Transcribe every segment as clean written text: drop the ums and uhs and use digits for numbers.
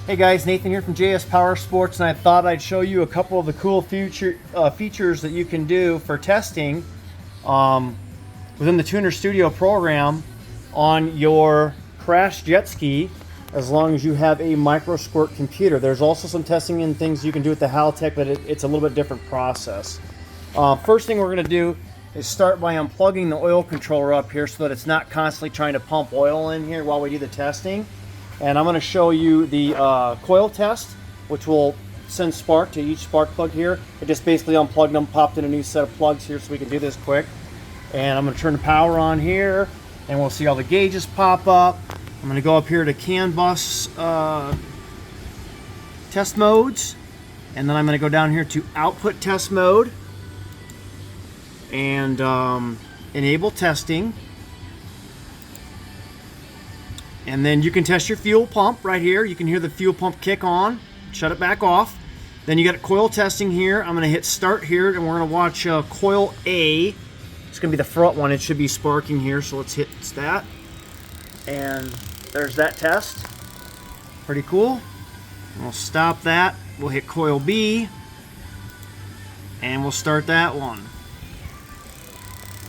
Hey guys, Nathan here from JS Power Sports, and I thought I'd show you a couple of the cool features that you can do for testing within the Tuner Studio program on your Crash jet ski, as long as you have a MicroSquirt computer. There's also some testing and things you can do with the Haltech, but it's a little bit different process. First thing we're going to do is start by unplugging the oil controller up here so that it's not constantly trying to pump oil in here while we do the testing. And I'm going to show you the coil test, which will send spark to each spark plug here. It just basically unplugged them, popped in a new set of plugs here so we can do this quick. And I'm going to turn the power on here, and we'll see all the gauges pop up. I'm going to go up here to CAN bus test modes, and then I'm going to go down here to output test mode and enable testing. And then you can test your fuel pump right here. You can hear the fuel pump kick on, shut it back off. Then you got coil testing here. I'm going to hit start here, and we're going to watch coil A. It's going to be the front one. It should be sparking here, so let's hit that. And there's that test. Pretty cool. We'll stop that. We'll hit coil B, and we'll start that one.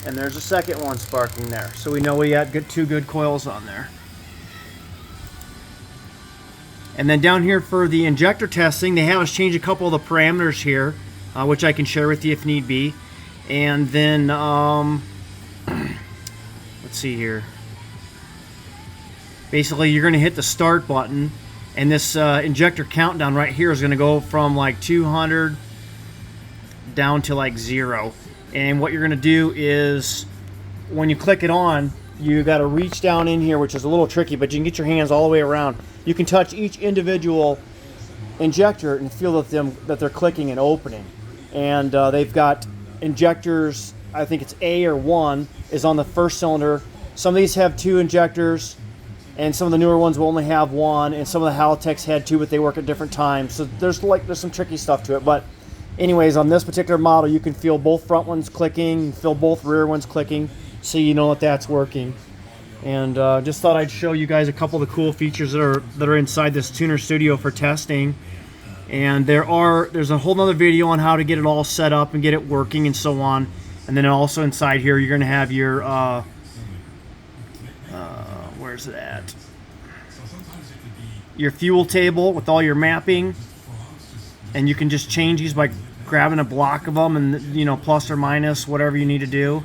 And there's a second one sparking there. So we know we got two good coils on there. And then down here for the injector testing, they have us change a couple of the parameters here, which I can share with you if need be. And then, let's see here. Basically, you're going to hit the start button, and this injector countdown right here is going to go from like 200 down to like 0. And what you're going to do is, when you click it on, you got to reach down in here, which is a little tricky, but you can get your hands all the way around. You can touch each individual injector and feel that they're clicking and opening. And they've got injectors, I think it's A or 1 is on the first cylinder. Some of these have 2 injectors, and some of the newer ones will only have 1, and some of the Haltechs had 2, but they work at different times. So there's some tricky stuff to it. But anyways, on this particular model, you can feel both front ones clicking, feel both rear ones clicking, so you know that that's working. And just thought I'd show you guys a couple of the cool features that are inside this Tuner Studio for testing. And there's a whole nother video on how to get it all set up and get it working and so on. And then also inside here, you're going to have your where's it at? Your fuel table with all your mapping, and you can just change these by grabbing a block of them, and plus or minus whatever you need to do.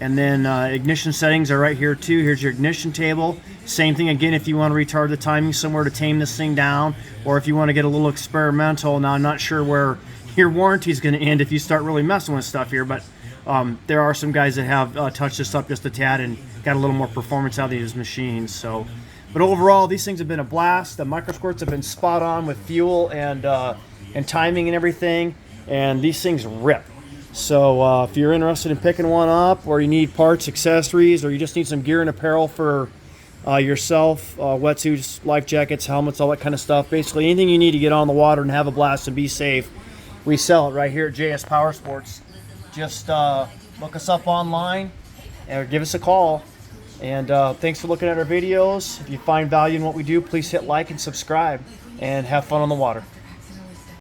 And then ignition settings are right here too. Here's your ignition table. Same thing again if you want to retard the timing somewhere to tame this thing down, or if you want to get a little experimental. Now I'm not sure where your warranty is going to end if you start really messing with stuff here, but there are some guys that have touched this up just a tad and got a little more performance out of these machines. So, but overall, these things have been a blast. The MicroSquirts have been spot on with fuel and timing and everything, and these things rip. So if you're interested in picking one up, or you need parts, accessories, or you just need some gear and apparel for yourself, wetsuits, life jackets, helmets, all that kind of stuff, basically anything you need to get on the water and have a blast and be safe, we sell it right here at JS Power Sports. Just look us up online or give us a call. And thanks for looking at our videos. If you find value in what we do, please hit like and subscribe, and have fun on the water.